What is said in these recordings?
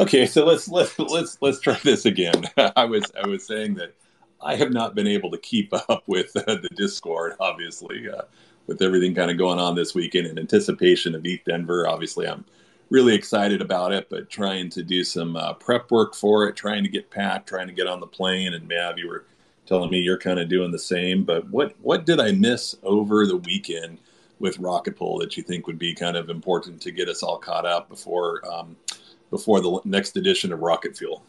Okay, so let's try this again. I was saying that I have not been able to keep up with the Discord, obviously, with everything kind of going on this weekend in anticipation of ETH Denver. Obviously, I'm really excited about it, but trying to do some prep work for it, trying to get packed, trying to get on the plane. And Mav, you were telling me you're kind of doing the same. But what did I miss over the weekend with Rocket Pool that you think would be kind of important to get us all caught up before the next edition of Rocket Fuel?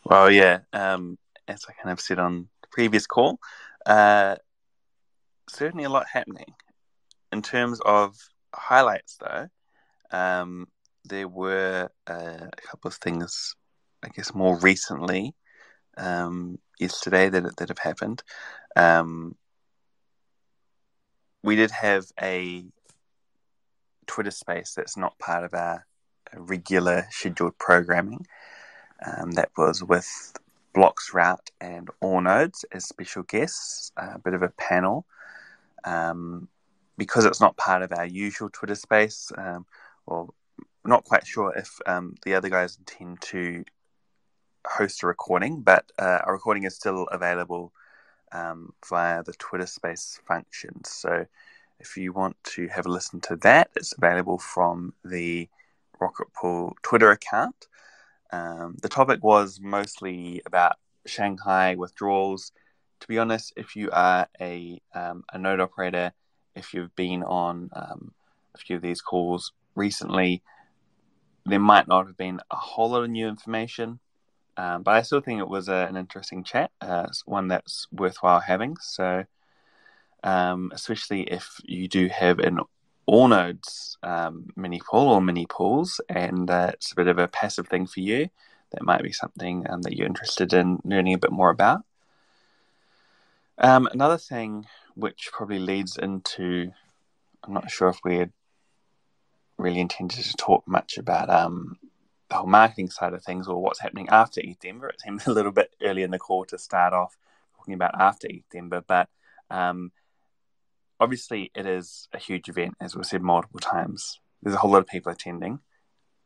Well, yeah, as I kind of said on the previous call, uh, certainly a lot happening. In terms of highlights, though, there were a couple of things, I guess, more recently, yesterday that have happened. We did have a Twitter space that's not part of our regular scheduled programming. That was with Blocks Route and All Nodes as special guests, a bit of a panel. Because it's not part of our usual Twitter space, well, we're not quite sure if the other guys intend to host a recording, but a recording is still available via the Twitter space function. So if you want to have a listen to that, it's available from the Rocket Pool Twitter account. The topic was mostly about Shanghai withdrawals. To be honest, if you are a node operator, if you've been on a few of these calls recently, there might not have been a whole lot of new information, but I still think it was an interesting chat, one that's worthwhile having. So, especially if you do have an all nodes mini pool or mini pools, and it's a bit of a passive thing for you, that might be something that you're interested in learning a bit more about. Another thing which probably leads into, I'm not sure if we had really intended to talk much about the whole marketing side of things or what's happening after ETH Denver. It seemed a little bit early in the call to start off talking about after ETH Denver, but obviously it is a huge event, as we've said multiple times. There's a whole lot of people attending,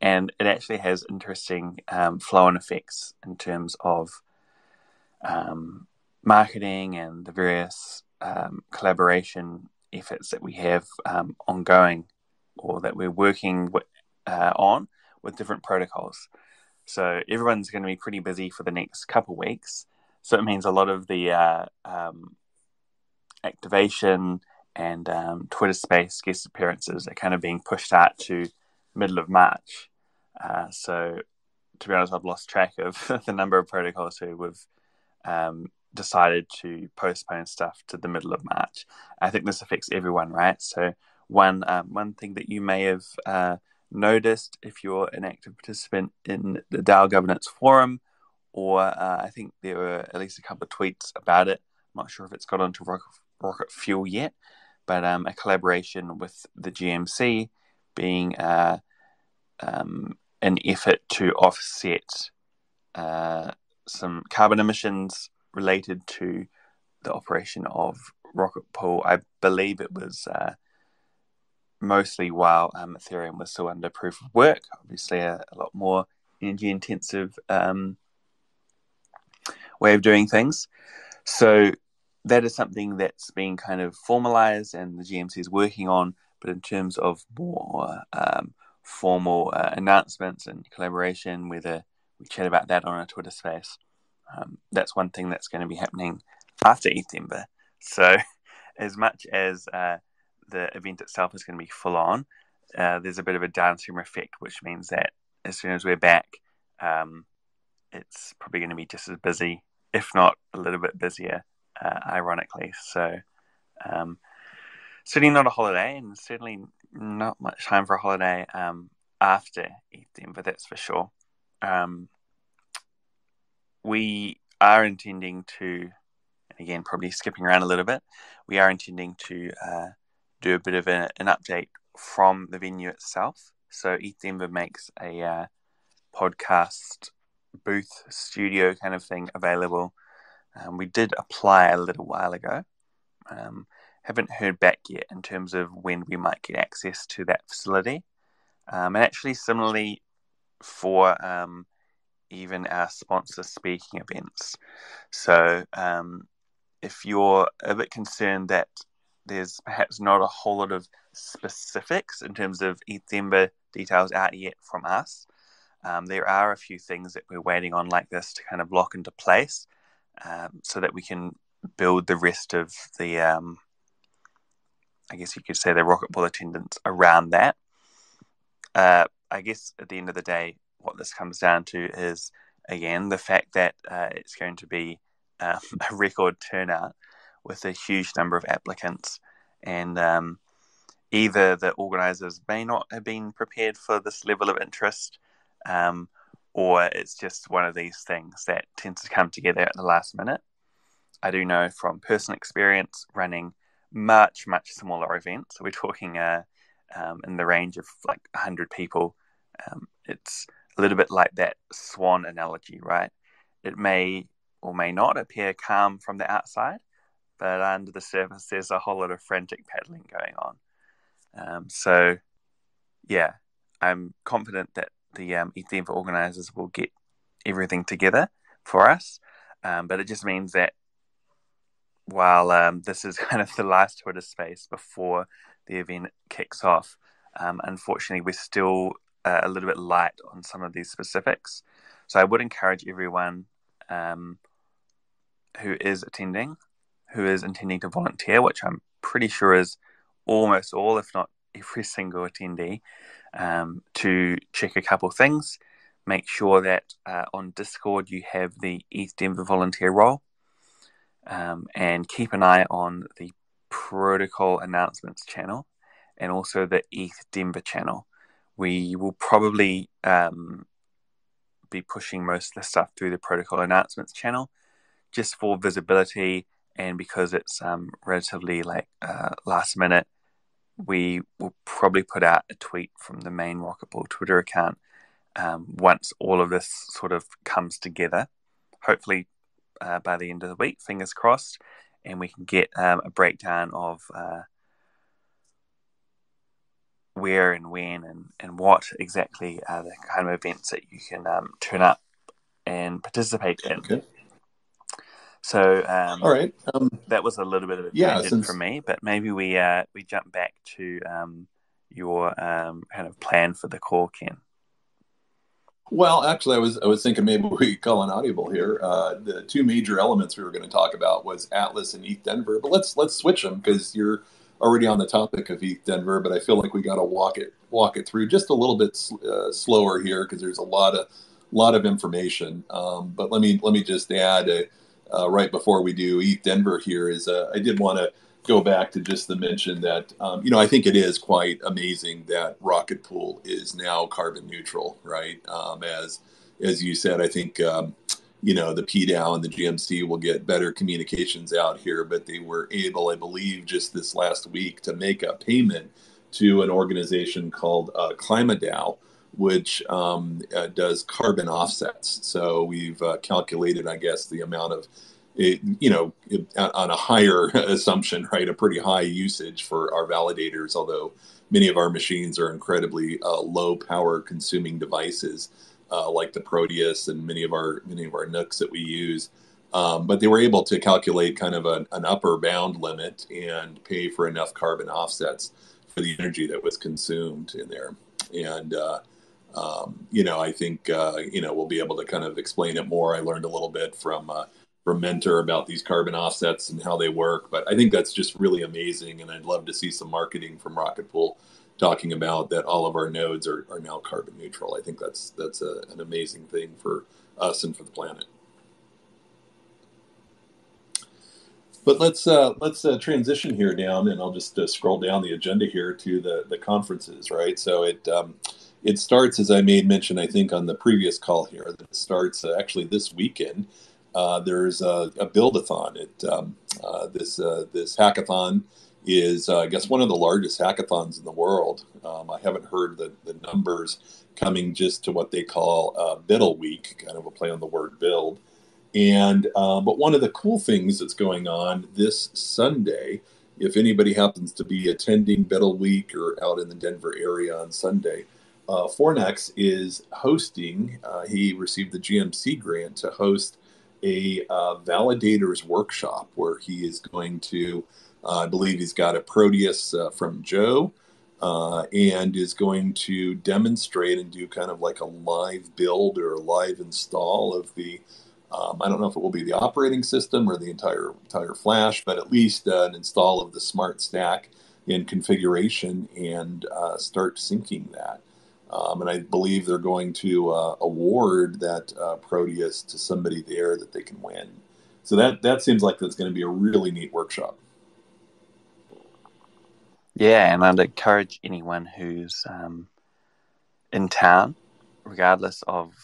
and it actually has interesting flow-on effects in terms of marketing and the various collaboration efforts that we have ongoing or that we're working on with different protocols. So everyone's going to be pretty busy for the next couple of weeks. So it means a lot of the activation and Twitter space guest appearances are kind of being pushed out to middle of March. So to be honest, I've lost track of the number of protocols who we've decided to postpone stuff to the middle of March. I think this affects everyone, right? So one thing that you may have noticed if you're an active participant in the DAO governance forum, or I think there were at least a couple of tweets about it. I'm not sure if it's got onto Rocket Fuel yet, but a collaboration with the GMC being an effort to offset some carbon emissions related to the operation of Rocket Pool. I believe it was mostly while Ethereum was still under proof of work, obviously a lot more energy intensive way of doing things. So that is something that's been kind of formalized and the GMC is working on, but in terms of more formal announcements and collaboration, whether we chat about that on our Twitter space, that's one thing that's going to be happening after ETH Denver. So as much as the event itself is going to be full on, there's a bit of a downstream effect, which means that as soon as we're back, it's probably going to be just as busy, if not a little bit busier, ironically. So certainly not a holiday, and certainly not much time for a holiday after ETH Denver, that's for sure. We are intending to, again, probably skipping around a little bit, we are intending to do a bit of an update from the venue itself. So ETH Denver makes a podcast booth studio kind of thing available. We did apply a little while ago. Haven't heard back yet in terms of when we might get access to that facility. And actually, similarly for even our sponsor speaking events. So if you're a bit concerned that there's perhaps not a whole lot of specifics in terms of ETH Denver details out yet from us, there are a few things that we're waiting on like this to kind of lock into place, so that we can build the rest of the, I guess you could say, the Rocket Pool attendance around that. I guess at the end of the day, what this comes down to is, again, the fact that it's going to be a record turnout with a huge number of applicants, and either the organisers may not have been prepared for this level of interest, or it's just one of these things that tends to come together at the last minute. I do know from personal experience running much, much smaller events. We're talking in the range of like 100 people. It's a little bit like that swan analogy, right? It may or may not appear calm from the outside, but under the surface, there's a whole lot of frantic paddling going on. So, yeah, I'm confident that the ETH Denver organisers will get everything together for us. But it just means that while this is kind of the last Twitter space before the event kicks off, unfortunately, we're still a little bit light on some of these specifics. So I would encourage everyone who is attending, who is intending to volunteer, which I'm pretty sure is almost all, if not every single attendee, to check a couple things. Make sure that on Discord you have the ETH Denver volunteer role, and keep an eye on the protocol announcements channel and also the ETH Denver channel. We will probably be pushing most of the stuff through the protocol announcements channel just for visibility, and because it's relatively last minute, we will probably put out a tweet from the main Rocket Pool Twitter account once all of this sort of comes together, hopefully by the end of the week, fingers crossed, and we can get a breakdown of where and when and what exactly are the kind of events that you can turn up and participate in. Okay. So, all right. That was a little bit of a tangent from me, but maybe we jump back to your kind of plan for the call, Ken. Well, actually, I was thinking maybe we call an audible here. The two major elements we were going to talk about was Atlas and ETH Denver, but let's switch them because you're already on the topic of ETH Denver. But I feel like we got to walk it through just a little bit slower here because there's a lot of information. But let me just add right before we do ETH Denver here is I did want to go back to just the mention that, I think it is quite amazing that Rocket Pool is now carbon neutral, right? As you said, I think, the PDAO and the GMC will get better communications out here, but they were able, I believe, just this last week to make a payment to an organization called ClimateDAO, which does carbon offsets. So we've calculated, I guess, the amount of on a higher assumption, right? A pretty high usage for our validators, although many of our machines are incredibly low power consuming devices, like the Proteus and many of our NUCs that we use. But they were able to calculate kind of an upper bound limit and pay for enough carbon offsets for the energy that was consumed in there. And, I think, we'll be able to kind of explain it more. I learned a little bit from Mentor about these carbon offsets and how they work. But I think that's just really amazing. And I'd love to see some marketing from Rocket Pool talking about that all of our nodes are now carbon neutral. I think that's an amazing thing for us and for the planet. But let's transition here down, and I'll just scroll down the agenda here to the conferences, right? So it starts, as I made mention, I think, on the previous call here, that it starts actually this weekend. There's a build-a-thon. This hackathon is, I guess, one of the largest hackathons in the world. I haven't heard the numbers coming just to what they call Biddle Week, kind of a play on the word build. And but one of the cool things that's going on this Sunday, if anybody happens to be attending Biddle Week or out in the Denver area on Sunday, Fornex is hosting, he received the GMC grant to host a validators workshop where he is going to, I believe he's got a Proteus from Joe, and is going to demonstrate and do kind of like a live build or a live install of the, I don't know if it will be the operating system or the entire flash, but at least an install of the smart stack in configuration and start syncing that. And I believe they're going to award that Proteus to somebody there that they can win. So that seems like that's going to be a really neat workshop. Yeah, and I'd encourage anyone who's in town, regardless of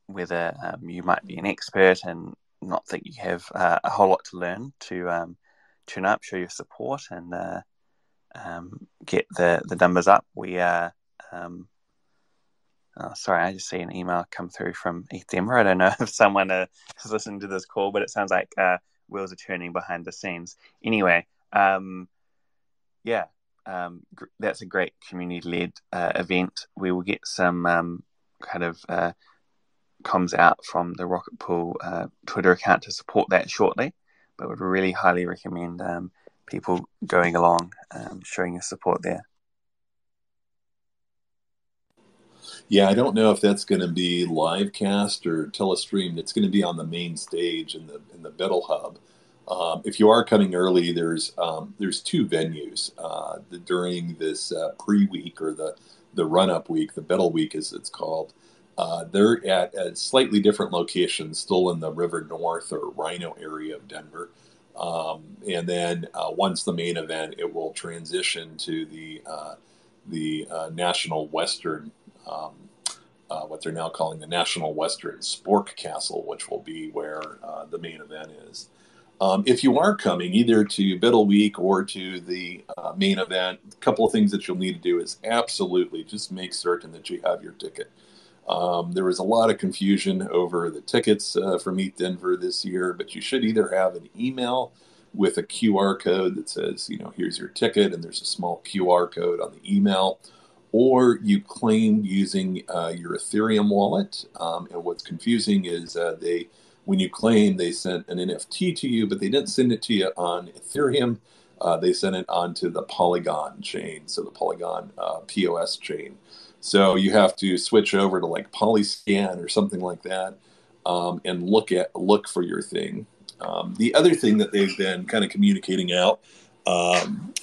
whether you might be an expert and not think you have a whole lot to learn, to tune up, show your support, and get the numbers up. We are... sorry, I just see an email come through from ETH Denver. I don't know if someone is listening to this call, but it sounds like wheels are turning behind the scenes. Anyway, that's a great community-led event. We will get some kind of comms out from the Rocket Pool Twitter account to support that shortly, but would really highly recommend people going along, showing your support there. Yeah, I don't know if that's going to be live cast or telestreamed. It's going to be on the main stage in the Biddle Hub. If you are coming early, there's two venues during this pre-week or the run-up week, the Biddle week as it's called. They're at slightly different locations, still in the River North or Rhino area of Denver. And then once the main event, it will transition to the National Western, what they're now calling the National Western Spork Castle, which will be where the main event is. If you are coming either to Biddle Week or to the main event, a couple of things that you'll need to do is absolutely just make certain that you have your ticket. There was a lot of confusion over the tickets from ETH Denver this year, but you should either have an email with a QR code that says, here's your ticket, and there's a small QR code on the email, or you claim using your Ethereum wallet. And what's confusing is when you claim, they sent an NFT to you, but they didn't send it to you on Ethereum. They sent it onto the Polygon chain, so the Polygon POS chain. So you have to switch over to like Polyscan or something like that, and look for your thing. The other thing that they've been kind of communicating out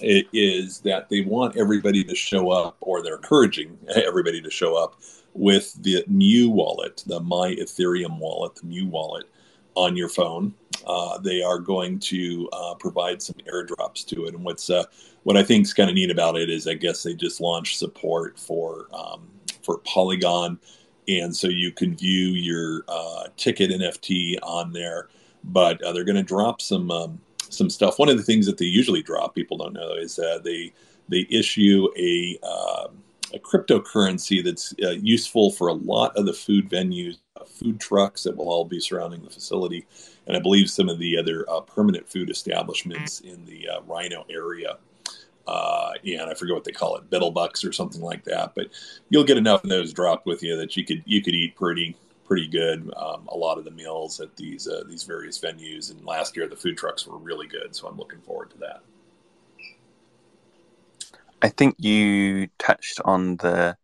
is that they want everybody to show up, or they're encouraging everybody to show up with the Mu wallet, the My Ethereum wallet, the Mu wallet on your phone. They are going to provide some airdrops to it. And what I think is kind of neat about it is I guess they just launched support for Polygon. And so you can view your ticket NFT on there, but they're going to drop some stuff. One of the things that they usually drop, people don't know, is they issue a cryptocurrency that's useful for a lot of the food venues, food trucks that will all be surrounding the facility, and I believe some of the other permanent food establishments in the Rhino area. And I forget what they call it, Biddlebucks or something like that. But you'll get enough of those dropped with you that you could eat pretty good. A lot of the meals at these various venues, and last year the food trucks were really good, so I'm looking forward to that. I think you touched on the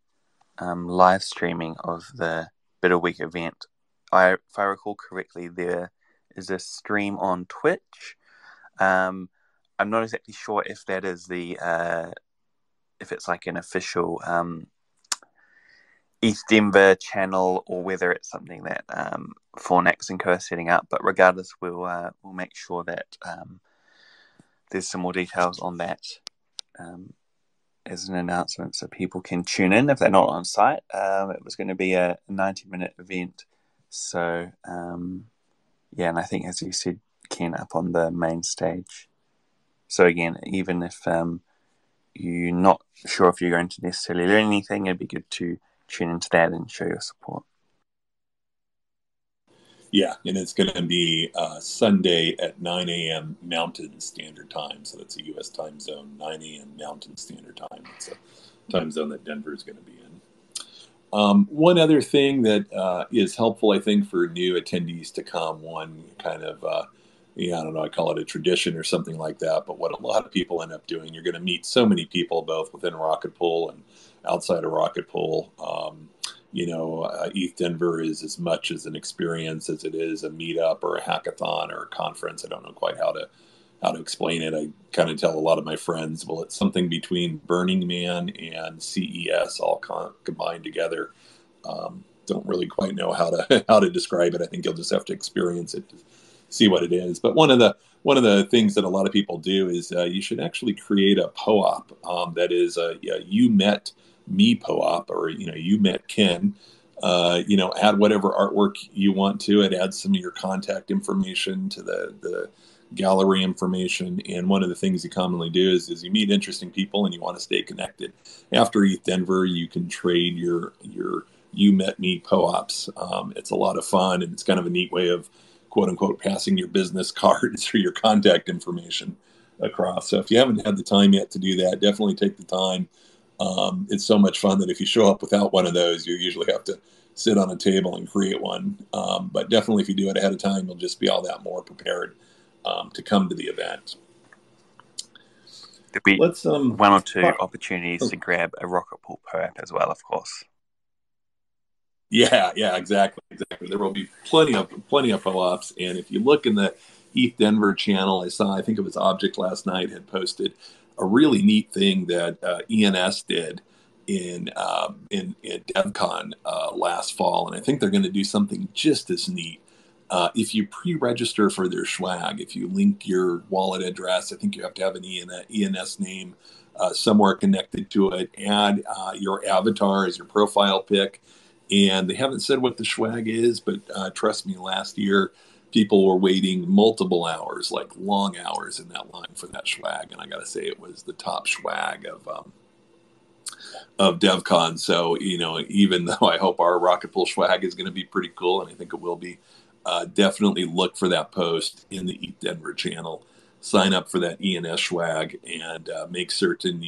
live streaming of the Biddle Week event. If I recall correctly, there is a stream on Twitch. I'm not exactly sure if that is if it's like an official ETH Denver channel, or whether it's something that Fornex and Co are setting up. But regardless, we'll make sure that there's some more details on that as an announcement, so people can tune in if they're not on site. It was going to be a 90-minute event, so and I think, as you said, Ken, up on the main stage. So again, even if you're not sure if you're going to necessarily learn anything, it'd be good to tune into that and show your support. Yeah, and it's going to be Sunday at 9 a.m. Mountain Standard Time. So that's a U.S. time zone, 9 a.m. Mountain Standard Time. It's a time zone that Denver is going to be in. One other thing that is helpful, I think, for new attendees to come, one kind of, yeah, I don't know, I call it a tradition or something like that, but what a lot of people end up doing, you're going to meet so many people, both within Rocket Pool and outside of Rocket Pool. ETH Denver is as much as an experience as it is a meetup or a hackathon or a conference. I don't know quite how to explain it. I kind of tell a lot of my friends, well, it's something between Burning Man and CES all combined together. Don't really quite know how to describe it. I think you'll just have to experience it to see what it is. But one of the things that a lot of people do is you should actually create a POAP that is you met me POAP, or you met Ken. Add whatever artwork you want to it. Add some of your contact information to the gallery information. And one of the things you commonly do is you meet interesting people and you want to stay connected. After ETH Denver, you can trade your you met me POAPs. It's a lot of fun, and it's kind of a neat way of quote unquote passing your business cards or your contact information across. So if you haven't had the time yet to do that, definitely take the time. It's so much fun that if you show up without one of those, you usually have to sit on a table and create one. But definitely if you do it ahead of time, you'll just be all that more prepared to come to the event. There'll be one or two opportunities to grab a Rocket Pool POAP as well, of course. Yeah, exactly. There will be plenty of POAPs, and if you look in the ETH Denver channel, I think it was Object last night had posted a really neat thing that ENS did in DevCon last fall, and I think they're going to do something just as neat. If you pre-register for their swag, if you link your wallet address, I think you have to have an ENS name somewhere connected to it. Add your avatar as your profile pic. And they haven't said what the swag is, but trust me, last year people were waiting multiple hours, like long hours in that line for that swag. And I got to say, it was the top swag of DevCon. So, even though I hope our Rocket Pool swag is going to be pretty cool, and I think it will be, definitely look for that post in the ETH Denver channel. Sign up for that ENS swag and make certain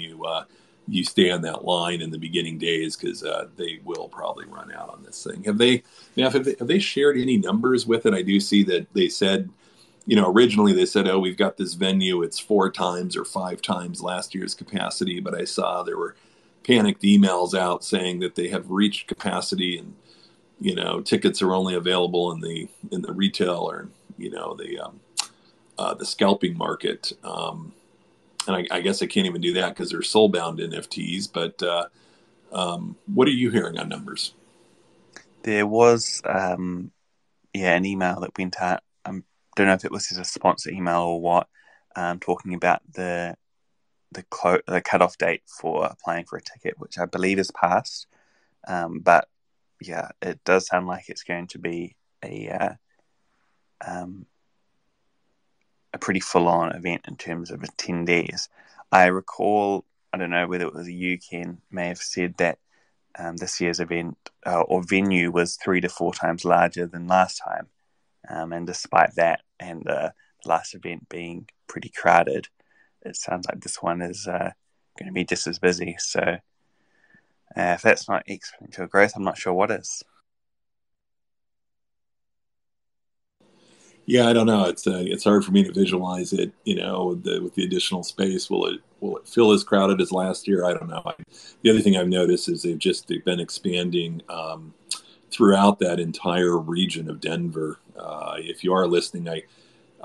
you stay on that line in the beginning days, because they will probably run out on this thing. Have they shared any numbers with it? I do see that they said, originally they said, oh, we've got this venue, it's 4 times or 5 times last year's capacity, but I saw there were panicked emails out saying that they have reached capacity, and tickets are only available in the retail or the scalping market. And I guess I can't even do that because they're soul-bound NFTs. But what are you hearing on numbers? There was, an email that went out. I don't know if it was a sponsor email or what, talking about the cutoff date for applying for a ticket, which I believe is passed. But yeah, it does sound like it's going to be a pretty full-on event in terms of attendees. I recall, I don't know whether it was you, Ken, may have said that this year's event or venue was 3 to 4 times larger than last time. And despite that, and the last event being pretty crowded, it sounds like this one is going to be just as busy. So if that's not exponential growth, I'm not sure what is. Yeah, I don't know. It's hard for me to visualize it. With the additional space, will it feel as crowded as last year? I don't know. The other thing I've noticed is they've been expanding throughout that entire region of Denver. If you are listening,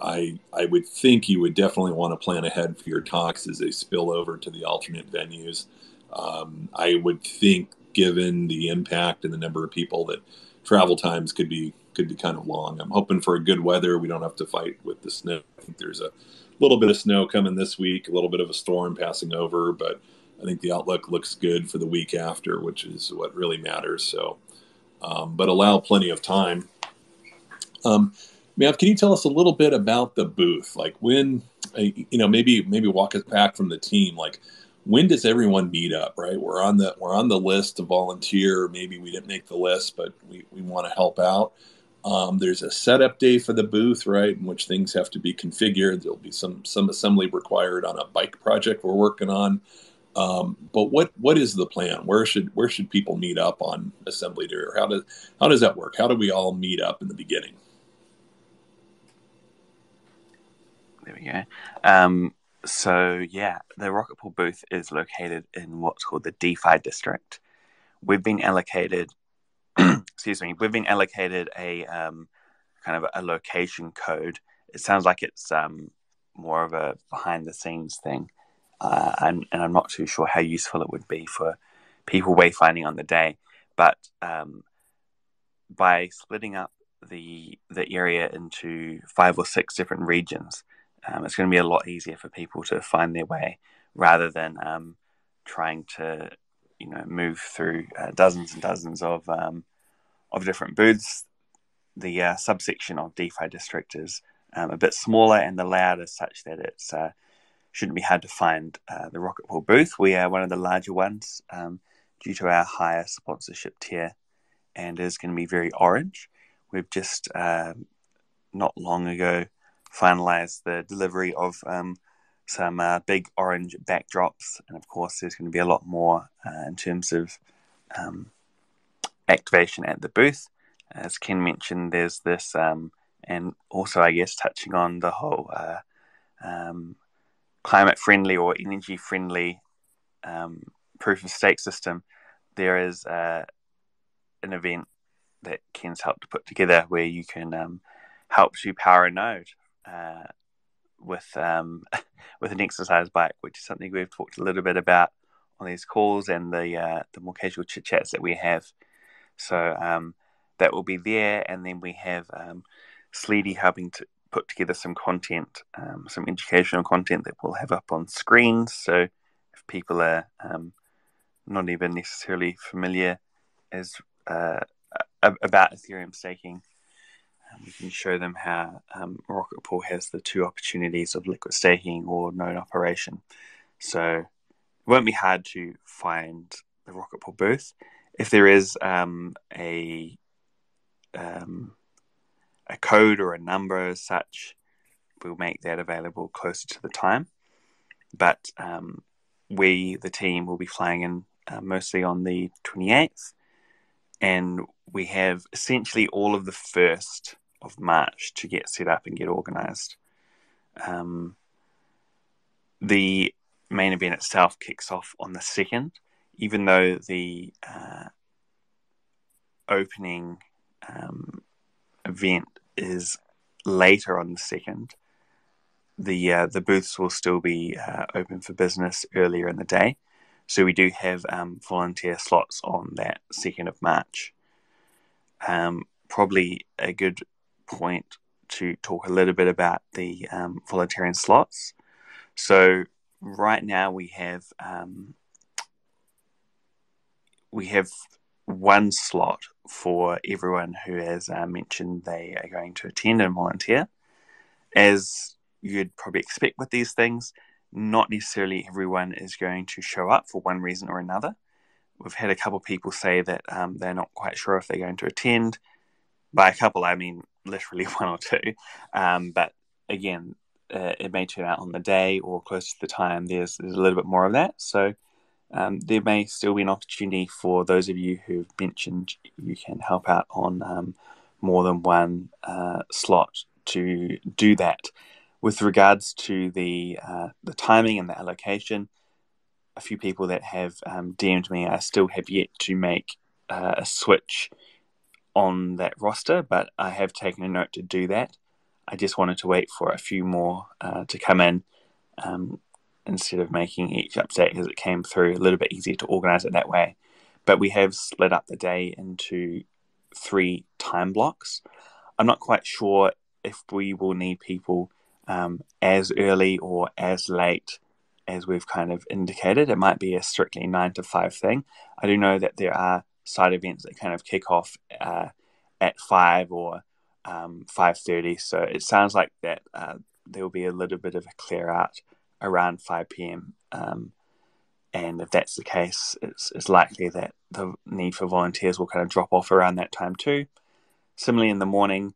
I would think you would definitely want to plan ahead for your talks as they spill over to the alternate venues. I would think, given the impact and the number of people, that travel times could be kind of long. I'm hoping for a good weather. We don't have to fight with the snow. I think there's a little bit of snow coming this week, a little bit of a storm passing over, but I think the outlook looks good for the week after, which is what really matters. So, but allow plenty of time. Mav, can you tell us a little bit about the booth? Like when, maybe walk us back from the team. Like, when does everyone meet up? Right, we're on the list to volunteer. Maybe we didn't make the list, but we want to help out. There's a setup day for the booth, right, in which things have to be configured. There'll be some assembly required on a bike project we're working on. But what is the plan? Where should people meet up on Assembly Day? Or how does that work? How do we all meet up in the beginning? There we go. So yeah, the Rocket Pool booth is located in what's called the DeFi district. We've been allocated, excuse me, we've been allocated a kind of a location code. It sounds like it's more of a behind the scenes thing, and I'm not too sure how useful it would be for people wayfinding on the day. But by splitting up the area into 5 or 6 different regions, it's going to be a lot easier for people to find their way rather than trying to move through dozens and dozens of different booths. The subsection of DeFi district is a bit smaller, and the layout is such that it shouldn't be hard to find the Rocket Pool booth. We are one of the larger ones due to our higher sponsorship tier, and is going to be very orange. We've just not long ago finalized the delivery of some big orange backdrops, and of course there's going to be a lot more in terms of activation at the booth. As Ken mentioned, there's this, and also I guess touching on the whole climate-friendly or energy-friendly proof of stake system. There is an event that Ken's helped to put together where you can help to power a node with with an exercise bike, which is something we've talked a little bit about on these calls and the more casual chit chats that we have. So that will be there, and then we have Sleedy helping to put together some content, some educational content that we'll have up on screens. So if people are not even necessarily familiar as about Ethereum staking, we can show them how Rocket Pool has the 2 opportunities of liquid staking or node operation. So it won't be hard to find the Rocket Pool booth. If there is a code or a number as such, we'll make that available closer to the time. But we, the team, will be flying in mostly on the 28th, and we have essentially all of the 1st of March to get set up and get organized. The main event itself kicks off on the 2nd, even though the opening event is later on the 2nd. The booths will still be open for business earlier in the day. So we do have volunteer slots on that 2nd of March. Probably a good point to talk a little bit about the volunteering slots. So right now we have 1 slot for everyone who has mentioned they are going to attend and volunteer. As you'd probably expect with these things, not necessarily everyone is going to show up for one reason or another. We've had a couple of people say that they're not quite sure if they're going to attend. By a couple, I mean literally 1 or 2. But again, it may turn out on the day or close to the time there's a little bit more of that. So there may still be an opportunity for those of you who've mentioned you can help out on more than 1 slot to do that. With regards to the timing and the allocation, a few people that have DM'd me, I still have yet to make a switch on that roster, but I have taken a note to do that. I just wanted to wait for a few more to come in instead of making each update as it came through a little bit easier to organize it that way. But we have split up the day into 3 time blocks. I'm not quite sure if we will need people as early or as late as we've kind of indicated. It might be a strictly 9 to 5 thing. I do know that there are side events that kind of kick off at 5 or 5:30. So it sounds like that there will be a little bit of a clear out around 5 p.m. And if that's the case, it's likely that the need for volunteers will kind of drop off around that time too. Similarly, in the morning,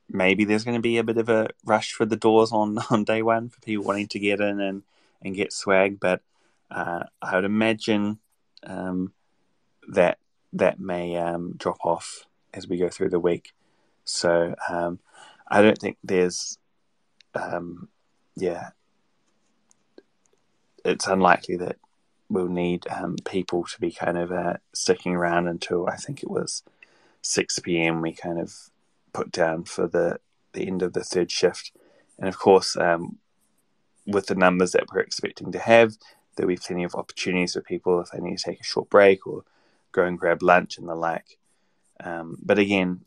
maybe there's going to be a bit of a rush for the doors on day 1 for people wanting to get in and get swag, but I would imagine that may drop off as we go through the week. So I don't think there's it's unlikely that we'll need people to be kind of sticking around until, I think it was 6 p.m. we kind of put down for the end of the third shift. And of course, with the numbers that we're expecting to have, there'll be plenty of opportunities for people if they need to take a short break or go and grab lunch and the like. But again,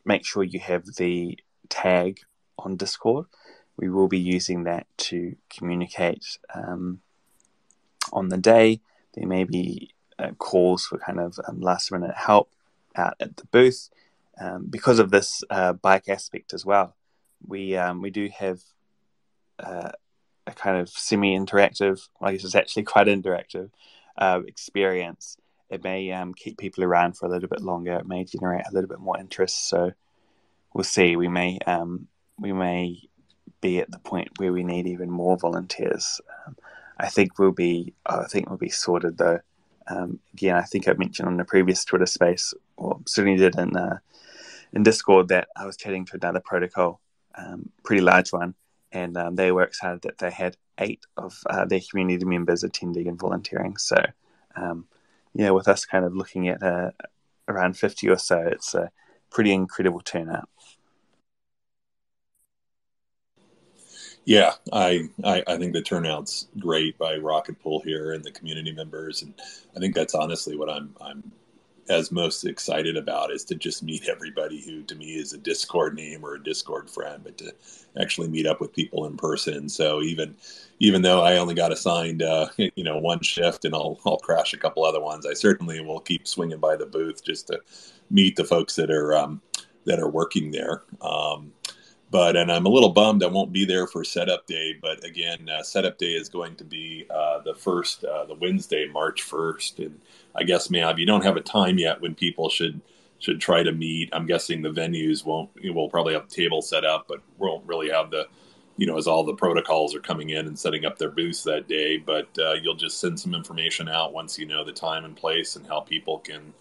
make sure you have the tag on Discord. We will be using that to communicate on the day. There may be calls for kind of last minute help out at the booth. Because of this bike aspect as well, we do have a kind of semi-interactive, I guess it's actually quite interactive experience. It may keep people around for a little bit longer. It may generate a little bit more interest. So we'll see. We may be at the point where we need even more volunteers. I think we'll be sorted though. Again, I think I mentioned on the previous Twitter space, or certainly did in Discord, that I was chatting to another protocol, pretty large one, and they were excited that they had 8 of their community members attending and volunteering. So, with us kind of looking at around 50 or so, it's a pretty incredible turnout. Yeah, I think the turnout's great by Rocket Pool here and the community members, and I think that's honestly what I'm as most excited about, is to just meet everybody who to me is a Discord name or a Discord friend, but to actually meet up with people in person. So even though I only got assigned one shift and I'll crash a couple other ones, I certainly will keep swinging by the booth just to meet the folks that are working there. And I'm a little bummed I won't be there for setup day. But again, setup day is going to be the Wednesday, March 1st. And I guess, Mav, you don't have a time yet when people should try to meet. I'm guessing the venues we'll probably have a table set up, but won't really have as all the protocols are coming in and setting up their booths that day. But you'll just send some information out once you know the time and place and how people can,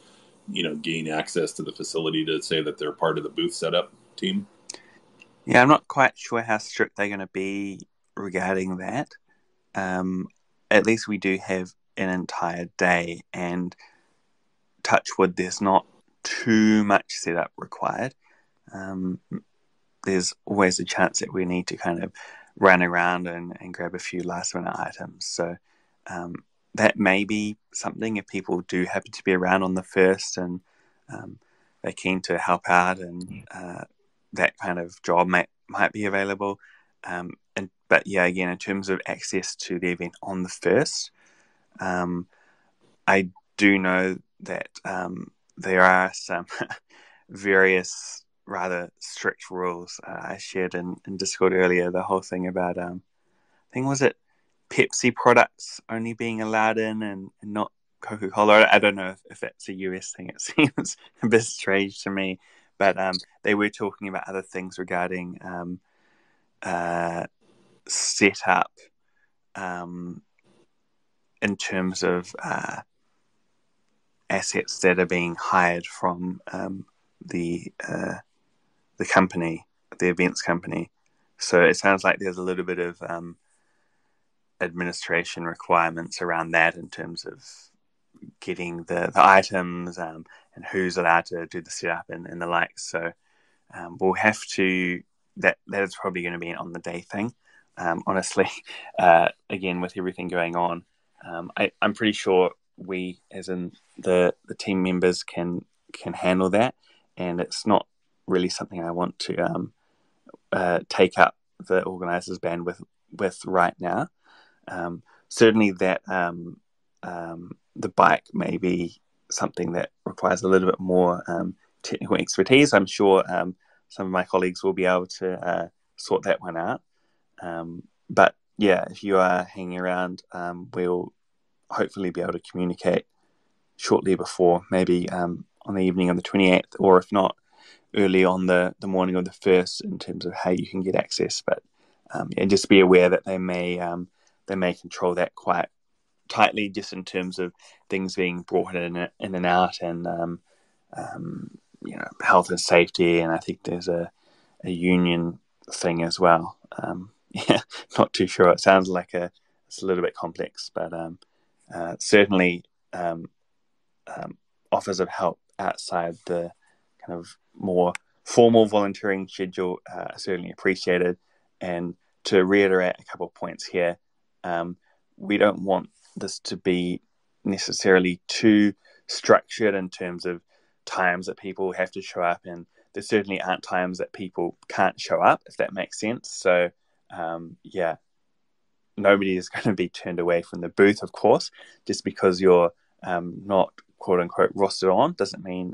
gain access to the facility to say that they're part of the booth setup team. Yeah, I'm not quite sure how strict they're going to be regarding that. At least we do have an entire day, and touch wood, there's not too much setup required. There's always a chance that we need to kind of run around and grab a few last minute items. So that may be something if people do happen to be around on the 1st and they're keen to help out, and that kind of job might be available. But again, in terms of access to the event on the 1st, I do know that there are some various rather strict rules. I shared in Discord earlier the whole thing about, I think, was it Pepsi products only being allowed in and not Coca-Cola? I don't know if that's a US thing. It seems a bit strange to me. But they were talking about other things regarding setup in terms of assets that are being hired from the company, the events company. So it sounds like there's a little bit of administration requirements around that in terms of getting the items and who's allowed to do the setup and the like. So we'll have to, that is probably going to be an on the day thing. Honestly, again, with everything going on, I'm pretty sure we, as in the team members, can handle that, and it's not really something I want to take up the organisers' bandwidth with right now. Certainly that the bike may be something that requires a little bit more technical expertise. I'm sure some of my colleagues will be able to sort that one out. But yeah, if you are hanging around, we'll hopefully be able to communicate shortly before, maybe on the evening of the 28th, or if not, early on the morning of the 1st, in terms of how you can get access. But just be aware that they may they may control that quite tightly, just in terms of things being brought in and out, and health and safety. And I think there's a union thing as well. Yeah, not too sure. It sounds like it's a little bit complex, but certainly offers of help outside the kind of more formal volunteering schedule are certainly appreciated. And to reiterate a couple of points here, we don't want this to be necessarily too structured in terms of times that people have to show up, and there certainly aren't times that people can't show up, if that makes sense. So nobody is going to be turned away from the booth, of course. Just because you're not quote unquote rostered on doesn't mean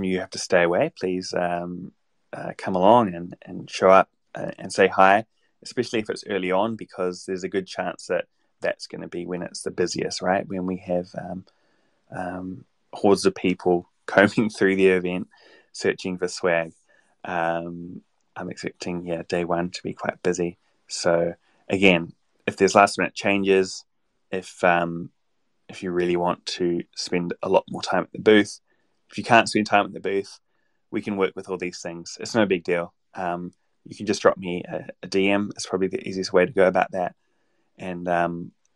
you have to stay away. Please come along and show up and say hi, especially if it's early on, because there's a good chance that that's going to be when it's the busiest, right? When we have hordes of people combing through the event, searching for swag. I'm expecting, day one to be quite busy. So again, if there's last minute changes, if you really want to spend a lot more time at the booth, if you can't spend time at the booth, we can work with all these things. It's no big deal. You can just drop me a DM. It's probably the easiest way to go about that. And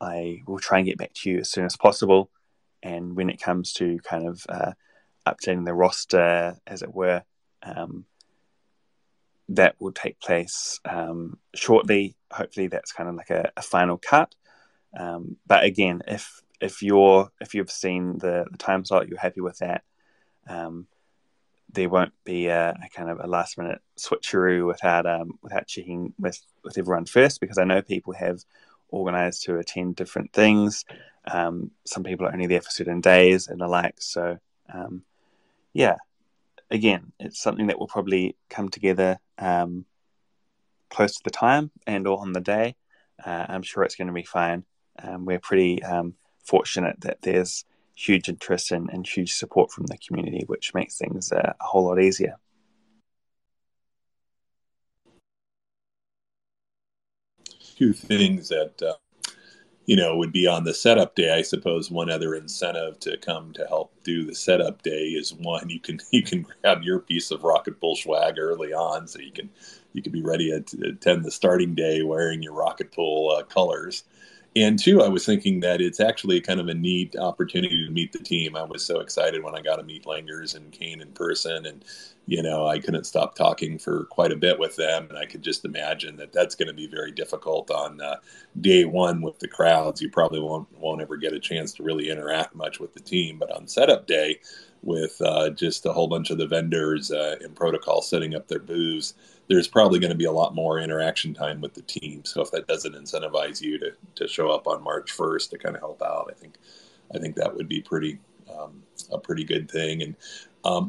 I will try and get back to you as soon as possible. And when it comes to kind of updating the roster, as it were, that will take place shortly. Hopefully that's kind of like a final cut. But again, if you've seen the time slot, you're happy with that, there won't be a kind of a last minute switcheroo without checking with everyone first, because I know people have organized to attend different things. Some people are only there for certain days and the like. So again, it's something that will probably come together close to the time and or on the day. I'm sure it's going to be fine. We're pretty fortunate that there's huge interest and huge support from the community, which makes things a whole lot easier. Two things that would be on the setup day. I suppose one other incentive to come to help do the setup day is, one, you can grab your piece of Rocket Pool swag early on, so you can be ready to attend the starting day wearing your Rocket Pool colors. And two, I was thinking that it's actually kind of a neat opportunity to meet the team. I was so excited when I got to meet Langers and Kane in person, and I couldn't stop talking for quite a bit with them, and I could just imagine that that's going to be very difficult on day one with the crowds. You probably won't ever get a chance to really interact much with the team, but on setup day, with just a whole bunch of the vendors in protocol setting up their booths, there's probably going to be a lot more interaction time with the team. So if that doesn't incentivize you to show up on March 1st to kind of help out, I think that would be a pretty good thing. And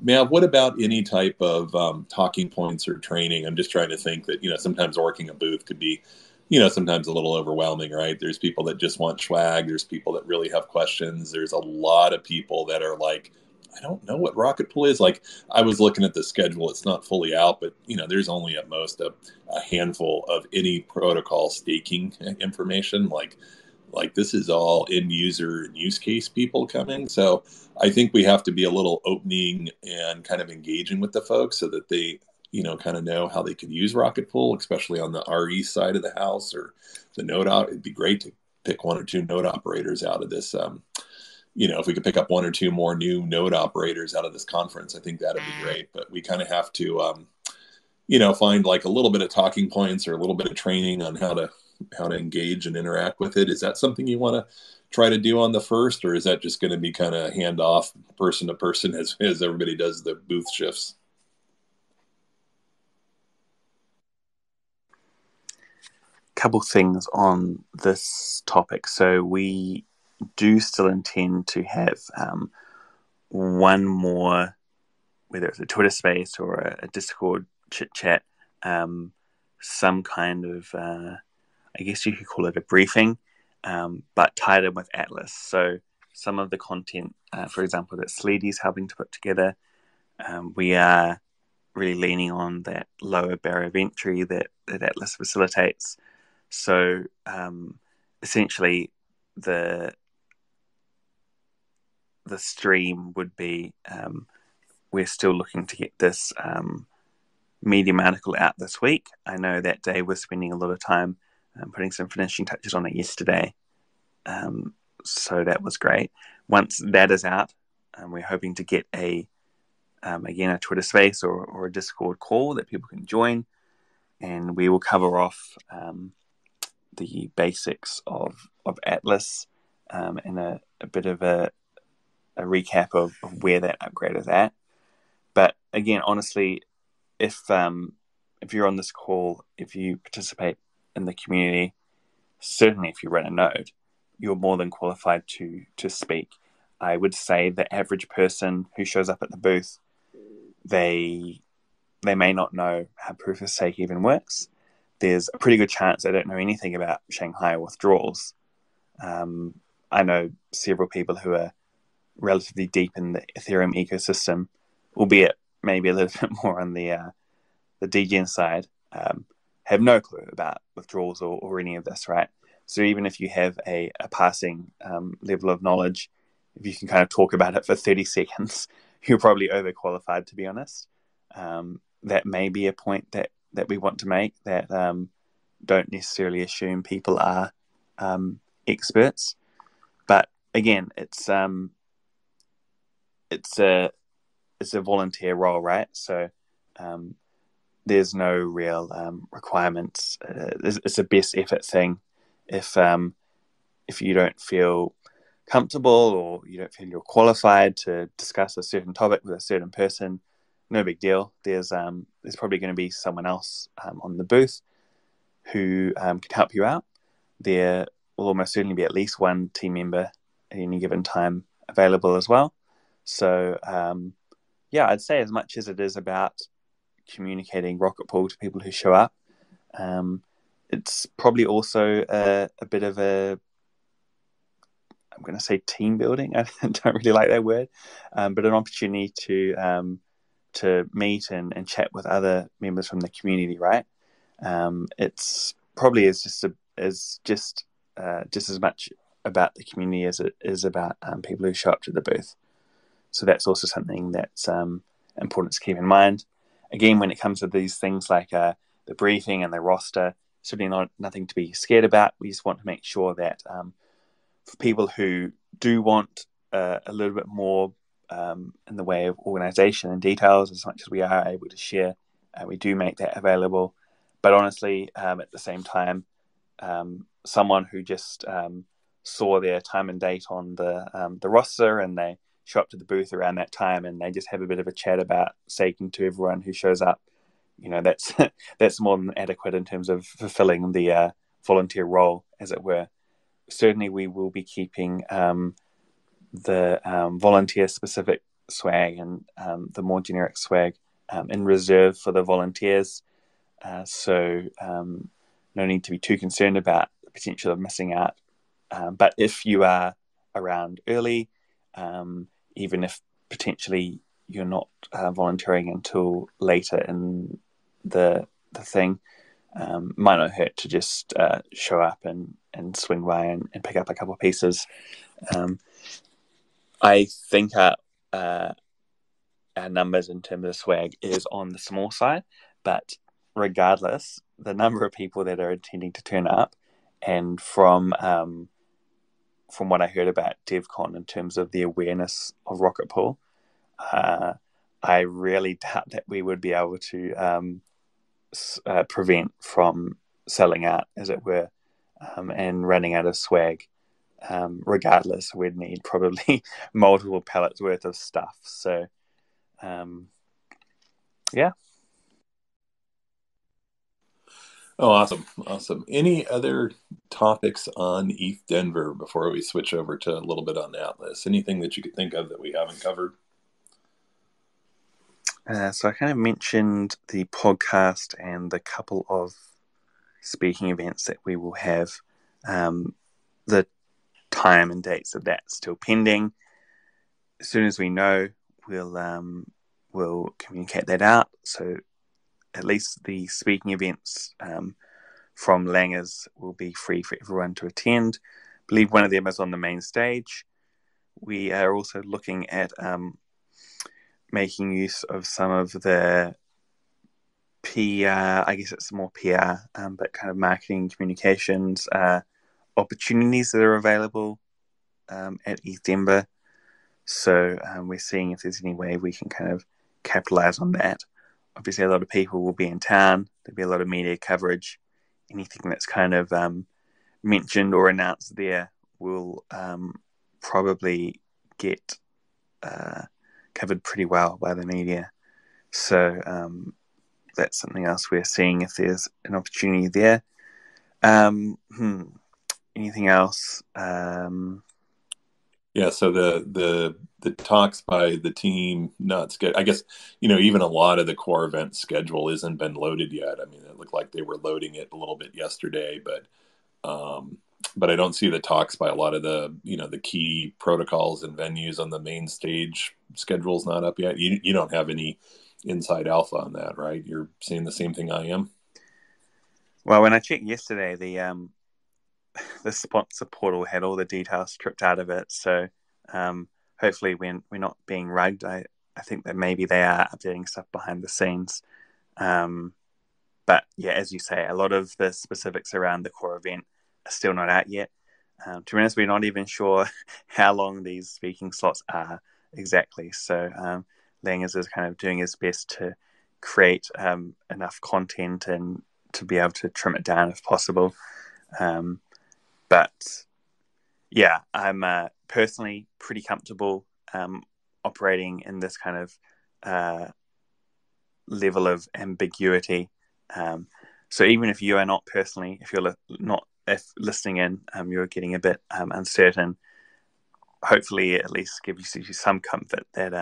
Mav, what about any type of talking points or training? I'm just trying to think that, sometimes working a booth could be, sometimes a little overwhelming, right? There's people that just want swag. There's people that really have questions. There's a lot of people that are like, I don't know what Rocket Pool is. Like, I was looking at the schedule. It's not fully out, but there's only at most a handful of any protocol staking information. Like this is all end user and use case people coming. So I think we have to be a little opening and kind of engaging with the folks so that they, kind of know how they could use Rocket Pool, especially on the RE side of the house or the node out. It'd be great to pick one or two node operators out of this. If we could pick up one or two more new node operators out of this conference, I think that'd be great. But we kind of have to, find like a little bit of talking points or a little bit of training on how to engage and interact with it. Is that something you want to try to do on the first, or is that just going to be kind of hand off person to person as everybody does the booth shifts? Couple things on this topic. So we do still intend to have one more, whether it's a Twitter space or a Discord chit chat, some kind of, I guess you could call it a briefing, but tied in with Atlas. So some of the content, for example, that Sleedy's helping to put together, we are really leaning on that lower barrier of entry that Atlas facilitates. So essentially, the stream would be we're still looking to get this Medium article out this week. I know that Dave was spending a lot of time putting some finishing touches on it yesterday. So that was great. Once that is out, we're hoping to get again a Twitter space or a Discord call that people can join, and we will cover off the basics of Atlas and a bit of a recap of where that upgrade is at. But again, honestly, if you're on this call, if you participate in the community, certainly if you run a node, you're more than qualified to speak. I would say the average person who shows up at the booth, they may not know how proof of stake even works. There's a pretty good chance they don't know anything about Shanghai withdrawals. I know several people who are relatively deep in the Ethereum ecosystem, albeit maybe a little bit more on the degen side, have no clue about withdrawals or any of this, right? So even if you have a passing level of knowledge, if you can kind of talk about it for 30 seconds, you're probably overqualified, to be honest. That may be a point that we want to make, that don't necessarily assume people are experts. But again, it's a volunteer role, right? So there's no real requirements. It's a best effort thing. If you don't feel comfortable or you don't feel you're qualified to discuss a certain topic with a certain person, no big deal. There's probably going to be someone else on the booth who can help you out. There will almost certainly be at least one team member at any given time available as well. So I'd say as much as it is about communicating Rocket Pool to people who show up, it's probably also a bit of I'm going to say team building. I don't really like that word, but an opportunity to meet and chat with other members from the community, right? It's probably just as much about the community as it is about people who show up to the booth. So that's also something that's important to keep in mind. Again, when it comes to these things like the briefing and the roster, certainly nothing to be scared about. We just want to make sure that for people who do want a little bit more in the way of organization and details, as much as we are able to share, we do make that available. But honestly, at the same time, someone who just saw their time and date on the roster and they show up to the booth around that time and they just have a bit of a chat about staking to everyone who shows up, that's more than adequate in terms of fulfilling the volunteer role, as it were. Certainly, we will be keeping the volunteer-specific swag and the more generic swag in reserve for the volunteers. So no need to be too concerned about the potential of missing out. But if you are around early, even if potentially you're not volunteering until later in the thing, might not hurt to just show up and swing by and pick up a couple of pieces. I think our numbers in terms of swag is on the small side, but regardless, the number of people that are intending to turn up, and from what I heard about DevCon in terms of the awareness of Rocket Pool, I really doubt that we would be able to prevent from selling out, as it were, and running out of swag. Regardless, we'd need probably multiple pallets worth of stuff. So, yeah. Oh, awesome. Any other topics on ETH Denver before we switch over to a little bit on Atlas? Anything that you could think of that we haven't covered? So I kind of mentioned the podcast and the couple of speaking events that we will have. The time and dates of that still pending. As soon as we know, we'll communicate that out. So at least the speaking events from Langers will be free for everyone to attend. I believe one of them is on the main stage. We are also looking at making use of some of the PR, I guess it's more PR, but kind of marketing communications opportunities that are available at ETH Denver. So we're seeing if there's any way we can kind of capitalize on that. Obviously, a lot of people will be in town. There'll be a lot of media coverage. Anything that's kind of mentioned or announced there will probably get covered pretty well by the media. So that's something else we're seeing if there's an opportunity there. Anything else? Yeah, so the talks by the team not scheduled. I guess even a lot of the core event schedule isn't been loaded yet. I mean, it looked like they were loading it a little bit yesterday, but I don't see the talks by a lot of the the key protocols and venues on the main stage. Schedule's not up yet. You don't have any inside alpha on that, right? You're seeing the same thing I am. Well, when I checked yesterday, the sponsor portal had all the details stripped out of it. So hopefully we're not being rugged. I think that maybe they are updating stuff behind the scenes. But yeah, as you say, a lot of the specifics around the core event are still not out yet. To be honest, we're not even sure how long these speaking slots are exactly. So Langers is kind of doing his best to create enough content and to be able to trim it down if possible. But yeah, I'm personally pretty comfortable operating in this kind of level of ambiguity. So even if you are not personally, if listening in, you're getting a bit uncertain, hopefully it at least gives you some comfort that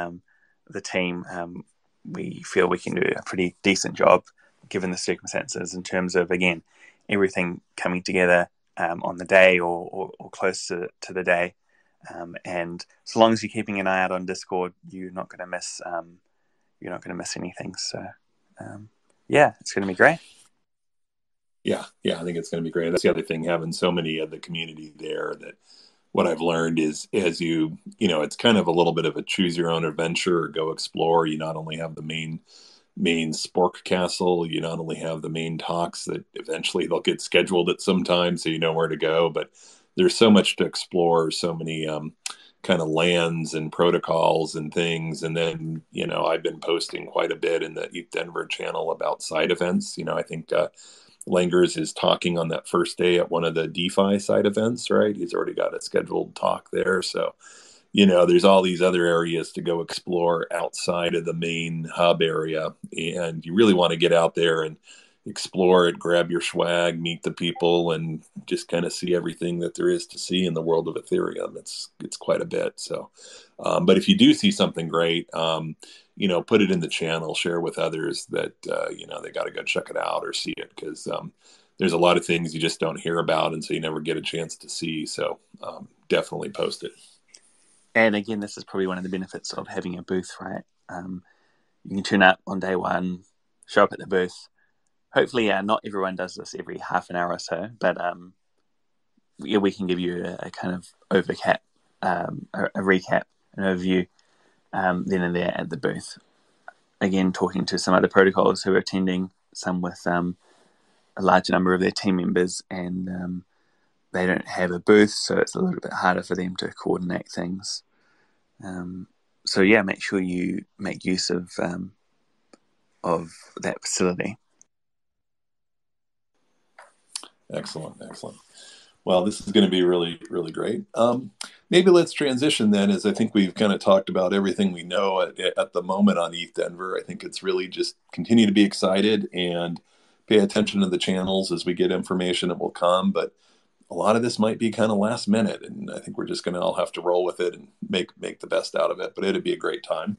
the team, we feel we can do a pretty decent job given the circumstances in terms of, again, everything coming together on the day or close to the day, and so long as you're keeping an eye out on Discord, you're not going to miss anything. So yeah, it's going to be great. Yeah, I think it's going to be great. That's the other thing, having so many of the community there, that what I've learned is, as it's kind of a little bit of a choose your own adventure or go explore. You not only have the main Spork Castle, you not only have the main talks that eventually they'll get scheduled at some time, so you know where to go, but there's so much to explore, so many kind of lands and protocols and things. And then I've been posting quite a bit in the ETH Denver channel about side events. I think Langers is talking on that first day at one of the DeFi side events, right? He's already got a scheduled talk there, so there's all these other areas to go explore outside of the main hub area. And you really want to get out there and explore it, grab your swag, meet the people, and just kind of see everything that there is to see in the world of Ethereum. It's quite a bit. So, but if you do see something great, put it in the channel, share with others that, they got to go check it out or see it, because there's a lot of things you just don't hear about, and so you never get a chance to see. So definitely post it. And again, this is probably one of the benefits of having a booth, right? You can turn up on day one, show up at the booth. Hopefully, not everyone does this every half an hour or so, but we can give you a kind of a recap, an overview, then and there at the booth. Again, talking to some other protocols who are attending, some with a large number of their team members, and they don't have a booth, so it's a little bit harder for them to coordinate things. So yeah, make sure you make use of that facility. Excellent. Well, this is going to be really, really great. Maybe let's transition then, as I think we've kind of talked about everything we know at the moment on ETH Denver. I think it's really just continue to be excited and pay attention to the channels as we get information that will come. But a lot of this might be kind of last minute, and I think we're just going to all have to roll with it and make the best out of it. But it'd be a great time.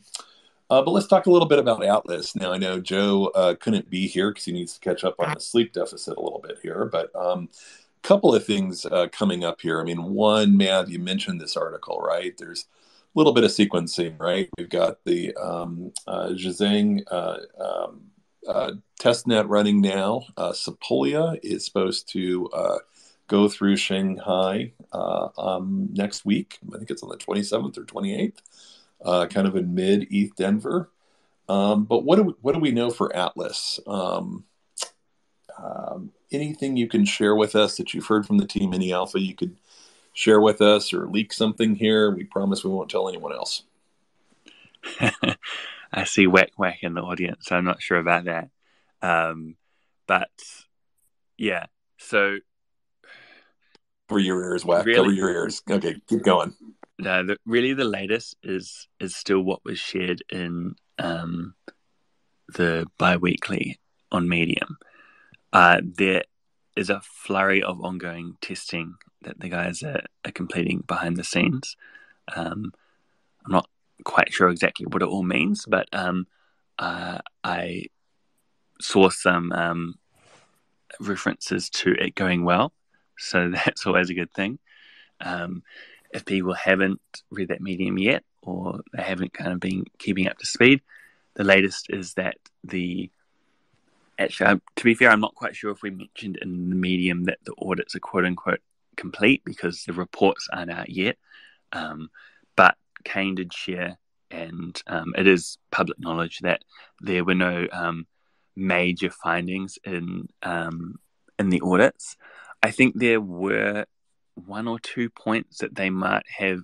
But let's talk a little bit about Atlas. Now, I know Joe couldn't be here because he needs to catch up on the sleep deficit a little bit here. But a couple of things coming up here. I mean, one, Mav, you mentioned this article, right? There's a little bit of sequencing, right? We've got the Zhizang testnet running now. Sepolia is supposed to go through Shanghai next week. I think it's on the 27th or 28th, kind of in mid ETH Denver. But what do we know for Atlas? Anything you can share with us that you've heard from the team, any alpha you could share with us or leak something here? We promise we won't tell anyone else. I see whack in the audience, so I'm not sure about that. But yeah, so cover your ears, whack. Really, cover your ears. Okay, keep going. No, the latest is still what was shared in the bi-weekly on Medium. There is a flurry of ongoing testing that the guys are completing behind the scenes. I'm not quite sure exactly what it all means, but I saw some references to it going well, so that's always a good thing. If people haven't read that Medium yet, or they haven't kind of been keeping up to speed, the latest is that actually, to be fair, I'm not quite sure if we mentioned in the Medium that the audits are quote-unquote complete because the reports aren't out yet. But Kane did share, and it is public knowledge that there were no major findings in the audits. I think there were one or two points that they might have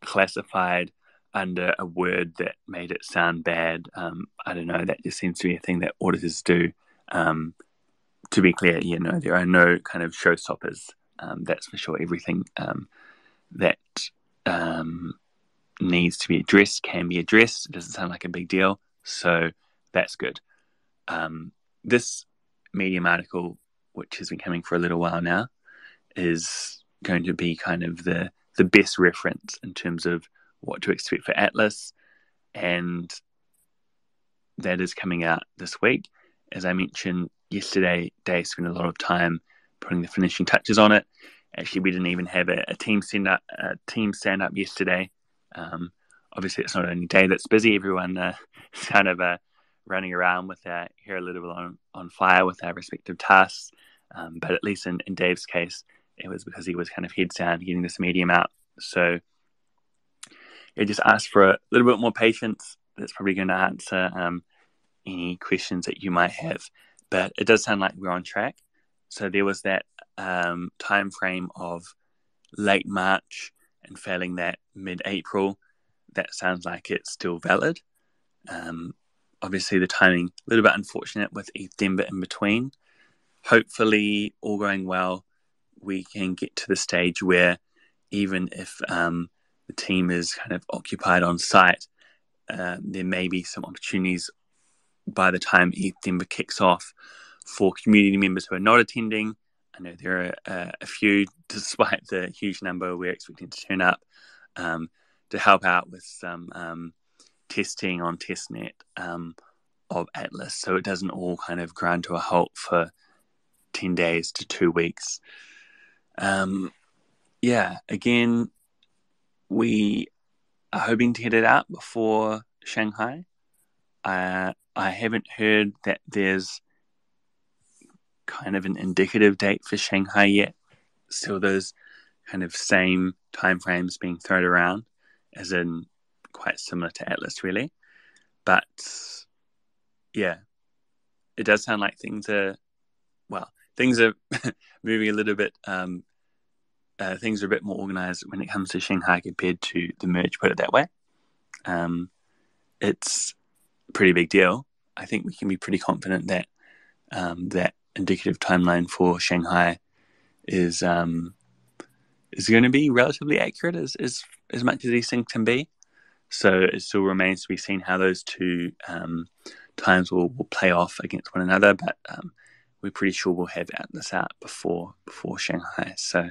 classified under a word that made it sound bad. I don't know, that just seems to be a thing that auditors do. To be clear, there are no kind of showstoppers. That's for sure. Everything that needs to be addressed can be addressed. It doesn't sound like a big deal, so that's good. This Medium article, which has been coming for a little while now, is going to be kind of the best reference in terms of what to expect for Atlas, and that is coming out this week. As I mentioned yesterday, Dave spent a lot of time putting the finishing touches on it. Actually, we didn't even have a team stand up yesterday. Obviously, it's not only Dave that's busy. Everyone kind of running around with their hair a little bit on fire with our respective tasks. But at least in Dave's case, it was because he was kind of heads down getting this Medium out. So it just asked for a little bit more patience. That's probably going to answer any questions that you might have. But it does sound like we're on track. So there was that time frame of late March and failing that mid-April. That sounds like it's still valid. Obviously, the timing a little bit unfortunate with ETH Denver in between. Hopefully, all going well, we can get to the stage where even if the team is kind of occupied on site, there may be some opportunities by the time ETH Denver kicks off for community members who are not attending. I know there are a few, despite the huge number we're expecting to turn up, to help out with some testing on testnet of Atlas, so it doesn't all kind of grind to a halt for 10 days to 2 weeks. Again, we are hoping to get it out before Shanghai. I haven't heard that there's kind of an indicative date for Shanghai yet. Still those kind of same timeframes being thrown around, as in quite similar to Atlas, really. But yeah, it does sound like things are moving a little bit. Things are a bit more organized when it comes to Shanghai compared to the merge, put it that way. It's a pretty big deal. I think we can be pretty confident that that indicative timeline for Shanghai is going to be relatively accurate as much as these things can be. So it still remains to be seen how those two times will play off against one another. But we're pretty sure we'll have Atlas out before Shanghai. So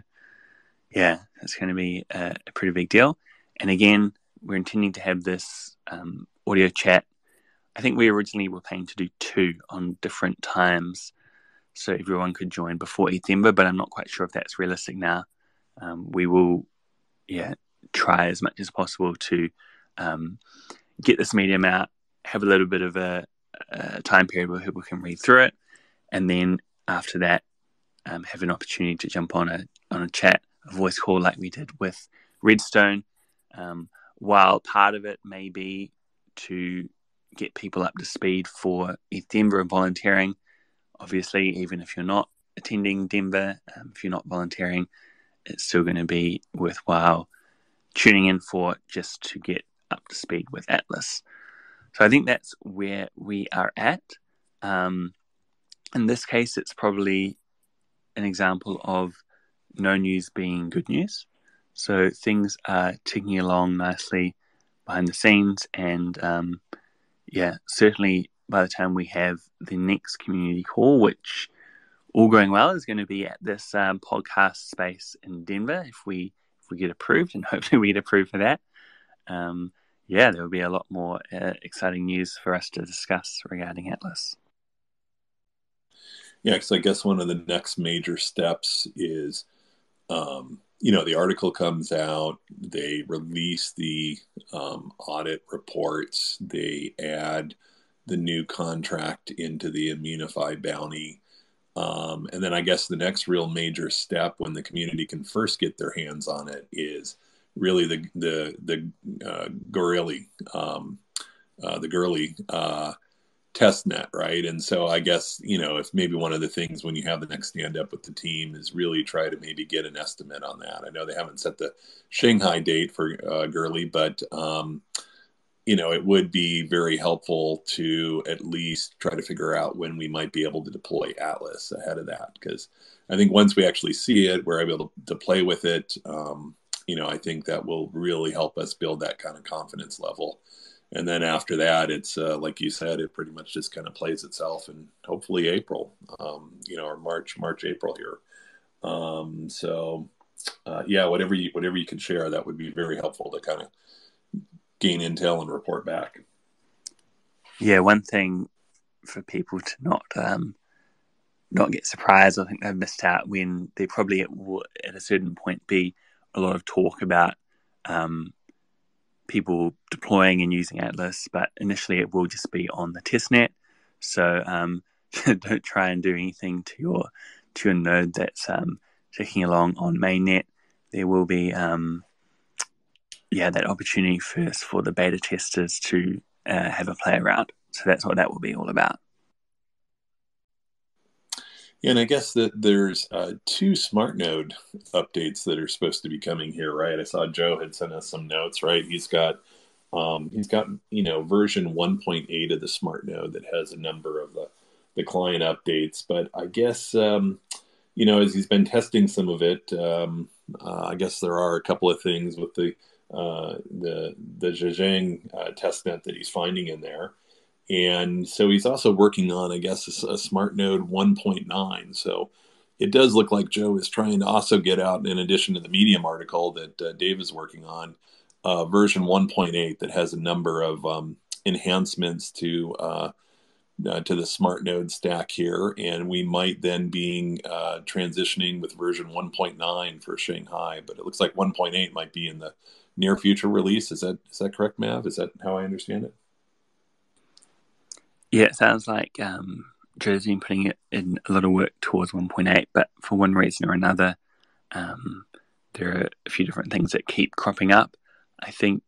yeah, it's going to be a pretty big deal. And again, we're intending to have this audio chat. I think we originally were planning to do 2 on different times so everyone could join before ETH Denver, but I'm not quite sure if that's realistic now. We will try as much as possible to get this Medium out, have a little bit of a time period where people can read through it, and then after that, have an opportunity to jump on a chat, a voice call like we did with Redstone. While part of it may be to get people up to speed for ETH Denver and volunteering, obviously, even if you're not attending Denver, if you're not volunteering, it's still going to be worthwhile tuning in for just to get up to speed with Atlas. So I think that's where we are at. In this case, it's probably an example of no news being good news. So things are ticking along nicely behind the scenes, and certainly by the time we have the next community call, which all going well is going to be at this podcast space in Denver, if we get approved, and hopefully we get approved for that. There will be a lot more exciting news for us to discuss regarding Atlas. Yeah, because I guess one of the next major steps is, the article comes out, they release the audit reports, they add the new contract into the Immunify bounty. And then I guess the next real major step when the community can first get their hands on it is really the Gurley test net, right? And so I guess, if maybe one of the things when you have the next stand up with the team is really try to maybe get an estimate on that. I know they haven't set the Shanghai date for Gurley, but it would be very helpful to at least try to figure out when we might be able to deploy Atlas ahead of that. Because I think once we actually see it, we're able to play with it. I think that will really help us build that kind of confidence level. And then after that, it's like you said, it pretty much just kind of plays itself in hopefully April, or March, April here. Whatever you could share, that would be very helpful to kind of gain intel and report back. Yeah, one thing for people to not get surprised, I think they've missed out when there probably at a certain point be a lot of talk about people deploying and using Atlas, but initially it will just be on the testnet. So don't try and do anything to your node that's ticking along on mainnet. There will be that opportunity first for the beta testers to have a play around. So that's what that will be all about. Yeah, and I guess that there's 2 smart node updates that are supposed to be coming here, right? I saw Joe had sent us some notes, right? He's got version 1.8 of the smart node that has a number of the client updates. But I guess as he's been testing some of it, I guess there are a couple of things with the Zhejiang testnet that he's finding in there. And so he's also working on, I guess, a smart node 1.9. So it does look like Joe is trying to also get out, in addition to the Medium article that Dave is working on, version 1.8 that has a number of enhancements to the smart node stack here. And we might then be transitioning with version 1.9 for Shanghai. But it looks like 1.8 might be in the near future release. Is that correct, Mav? Is that how I understand it? Yeah, it sounds like Joe's been putting it in a lot of work towards 1.8, but for one reason or another, there are a few different things that keep cropping up. I think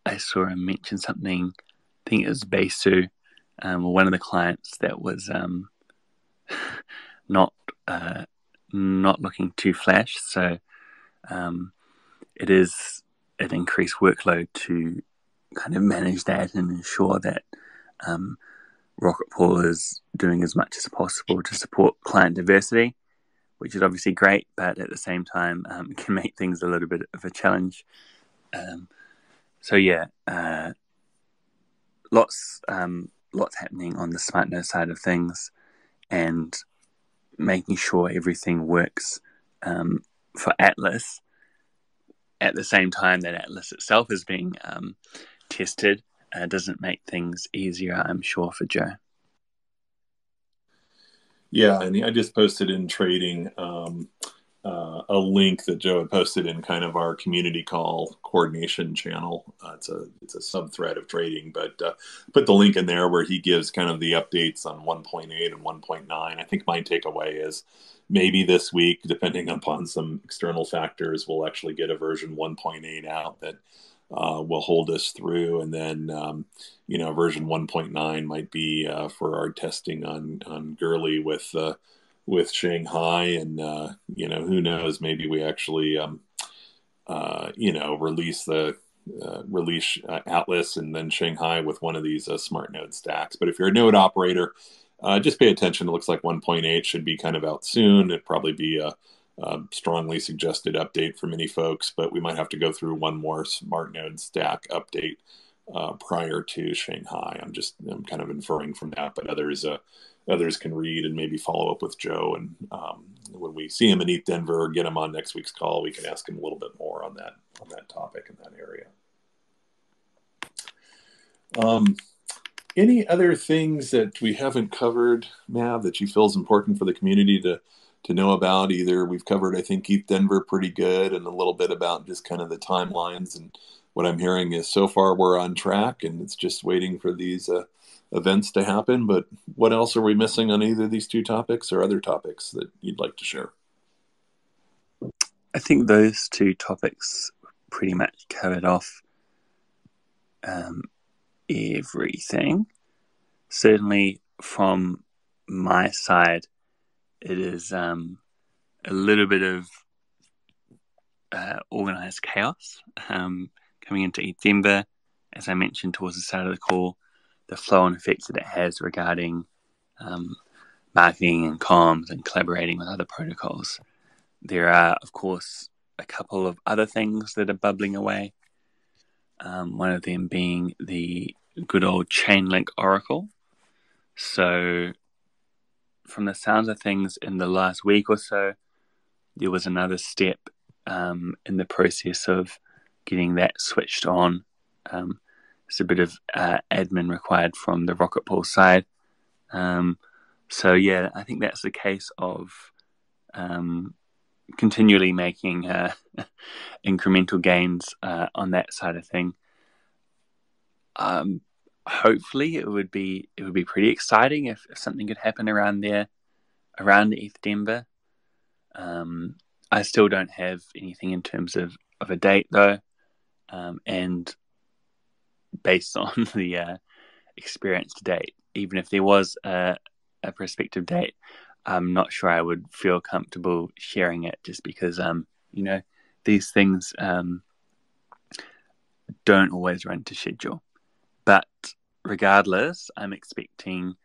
I saw him mention something, I think it was Besu, one of the clients that was not looking too flash. So it is an increased workload to kind of manage that and ensure that Rocket Pool is doing as much as possible to support client diversity, which is obviously great, but at the same time can make things a little bit of a challenge. Lots happening on the smart node side of things, and making sure everything works for Atlas at the same time that Atlas itself is being tested. Doesn't make things easier, I'm sure, for Joe. Yeah, and I just posted in trading a link that Joe had posted in kind of our community call coordination channel. It's a sub thread of trading, but put the link in there where he gives kind of the updates on 1.8 and 1.9. I think my takeaway is maybe this week, depending upon some external factors, we'll actually get a version 1.8 out that will hold us through, and then version 1.9 might be for our testing on Gurley with Shanghai, and who knows, maybe we actually release Atlas and then Shanghai with one of these smart node stacks. But if you're a node operator, just pay attention. It looks like 1.8 should be kind of out soon. It'd probably be a strongly suggested update for many folks, but we might have to go through one more smart node stack update prior to Shanghai. I'm kind of inferring from that, but others can read and maybe follow up with Joe. And when we see him in ETH Denver or get him on next week's call, we can ask him a little bit more on that topic in that area. Any other things that we haven't covered, Mav, that you feel is important for the community to know about? Either we've covered, I think, ETH Denver pretty good, and a little bit about just kind of the timelines. And what I'm hearing is so far we're on track, and it's just waiting for these events to happen. But what else are we missing on either of these two topics or other topics that you'd like to share? I think those two topics pretty much covered off everything. Certainly from my side, it is a little bit of organized chaos coming into ETH Denver. As I mentioned towards the start of the call, the flow and effects that it has regarding marketing and comms and collaborating with other protocols. There are, of course, a couple of other things that are bubbling away. One of them being the good old Chainlink Oracle. So from the sounds of things, in the last week or so, there was another step in the process of getting that switched on. There's a bit of admin required from the Rocket Pool side. So yeah, I think that's the case of continually making incremental gains on that side of thing. Hopefully it would be pretty exciting if something could happen around ETH Denver. I still don't have anything in terms of a date though, and based on the experience to date, even if there was a prospective date, I'm not sure I would feel comfortable sharing it, just because these things don't always run to schedule. But regardless, I'm expecting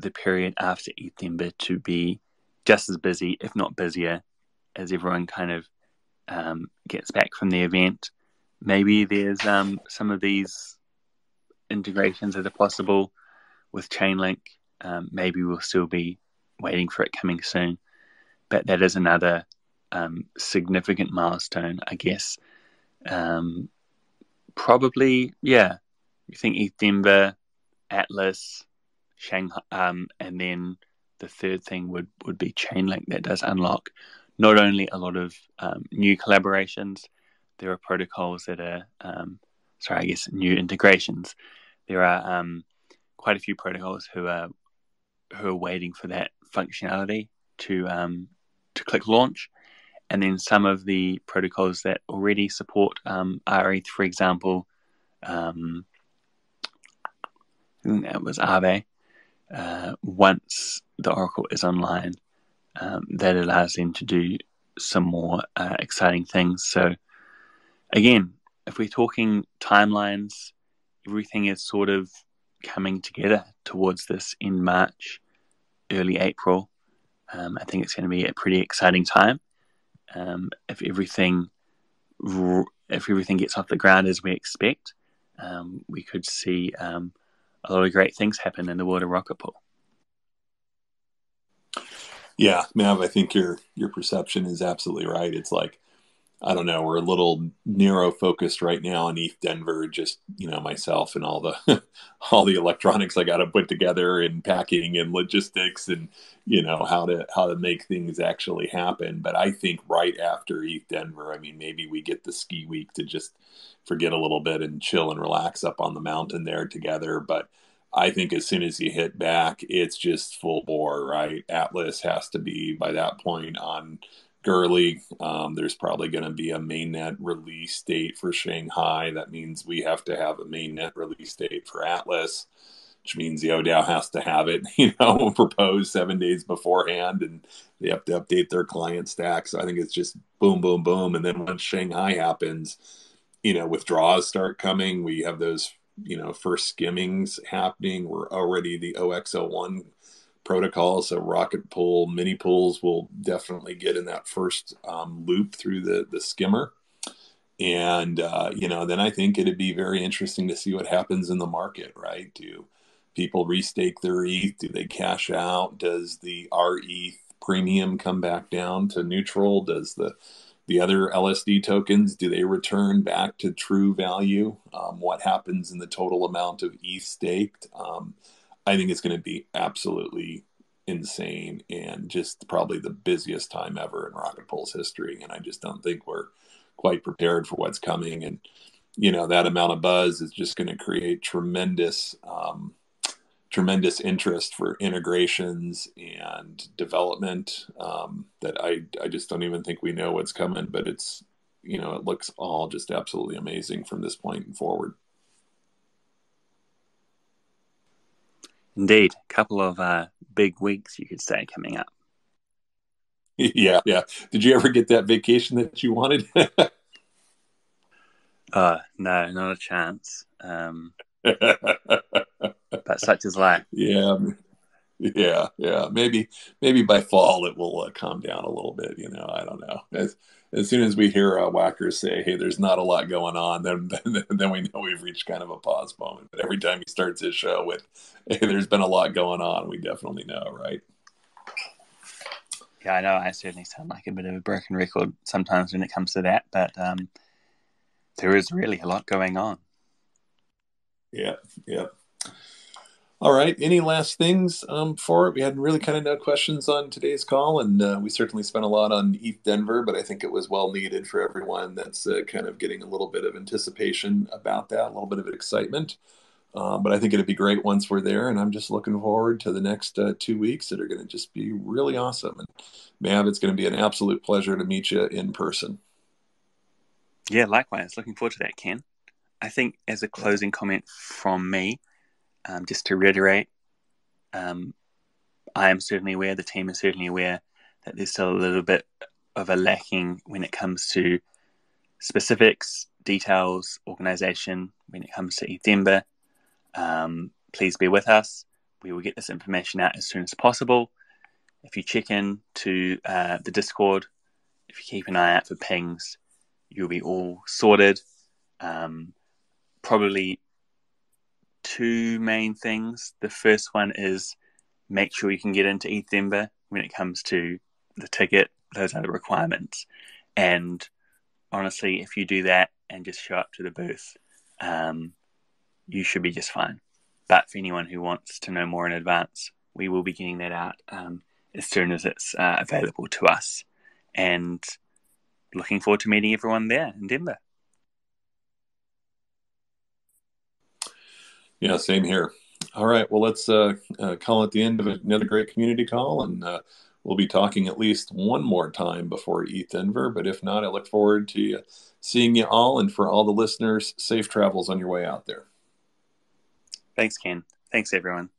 the period after ETH Denver to be just as busy, if not busier, as everyone kind of gets back from the event. Maybe there's some of these integrations that are possible with Chainlink. Maybe we'll still be waiting for it coming soon. But that is another significant milestone, I guess. Probably, yeah. You think ETH Denver, Atlas, Shanghai, and then the third thing would be Chainlink. That does unlock not only a lot of new collaborations. There are protocols that are, new integrations. There are quite a few protocols who are waiting for that functionality to click launch, and then some of the protocols that already support rETH, for example. I think that was Aave. Once the Oracle is online, that allows them to do some more exciting things. So again, if we're talking timelines, everything is sort of coming together towards this in March, early April. I think it's going to be a pretty exciting time. If everything gets off the ground as we expect, we could see a lot of great things happen in the world of Rocket Pool. Yeah, Mav, I think your perception is absolutely right. It's like I don't know, we're a little narrow focused right now on ETH Denver, just, myself and all the all the electronics I got to put together and packing and logistics and, how to make things actually happen. But I think right after ETH Denver, I mean, maybe we get the ski week to just forget a little bit and chill and relax up on the mountain there together. But I think as soon as you hit back, it's just full bore, right? Atlas has to be by that point on Gurley. There's probably going to be a mainnet release date for Shanghai. That means we have to have a mainnet release date for Atlas, which means the ODAO has to have it, proposed 7 days beforehand, and they have to update their client stack. So I think it's just boom, boom, boom. And then once Shanghai happens, withdrawals start coming. We have those, first skimmings happening. We're already the OX01 protocol, so rocket pool mini pools will definitely get in that first loop through the skimmer. And then I think it'd be very interesting to see what happens in the market, right? Do people restake their ETH? Do they cash out? Does the rETH premium come back down to neutral? Does the other LSD tokens, do they return back to true value? What happens in the total amount of ETH staked? I think it's going to be absolutely insane and just probably the busiest time ever in Rocket Pool's history. And I just don't think we're quite prepared for what's coming. And, that amount of buzz is just going to create tremendous interest for integrations and development that I just don't even think we know what's coming, but it's, it looks all just absolutely amazing from this point and forward. Indeed, a couple of big weeks, you could say, coming up. Yeah. Did you ever get that vacation that you wanted? No, not a chance. But such is life. Yeah. Maybe by fall it will calm down a little bit. I don't know. As soon as we hear whackers say, "Hey, there's not a lot going on," then we know we've reached kind of a pause moment. But every time he starts his show with, "Hey, there's been a lot going on," we definitely know, right? Yeah, I know. I certainly sound like a bit of a broken record sometimes when it comes to that, but there is really a lot going on. Yeah. All right. Any last things for it? We had really kind of no questions on today's call, and we certainly spent a lot on ETH Denver, but I think it was well needed for everyone that's kind of getting a little bit of anticipation about that, a little bit of excitement. But I think it'd be great once we're there, and I'm just looking forward to the next 2 weeks that are going to just be really awesome. And Mav, it's going to be an absolute pleasure to meet you in person. Yeah, likewise. Looking forward to that, Ken. I think as a closing comment from me, just to reiterate, I am certainly aware, the team is certainly aware that there's still a little bit of a lacking when it comes to specifics, details, organization, when it comes to ETH Denver. Please be with us. We will get this information out as soon as possible. If you check in to the Discord, if you keep an eye out for pings, you'll be all sorted. Probably two main things. The first one is make sure you can get into ETH Denver when it comes to the ticket. Those are the requirements. And honestly, if you do that and just show up to the booth, you should be just fine. But for anyone who wants to know more in advance, we will be getting that out as soon as it's available to us. And looking forward to meeting everyone there in Denver. Yeah, same here. All right, well, let's call it the end of another great community call, and we'll be talking at least one more time before ETH Denver, but if not, I look forward to seeing you all, and for all the listeners, safe travels on your way out there. Thanks, Ken. Thanks, everyone.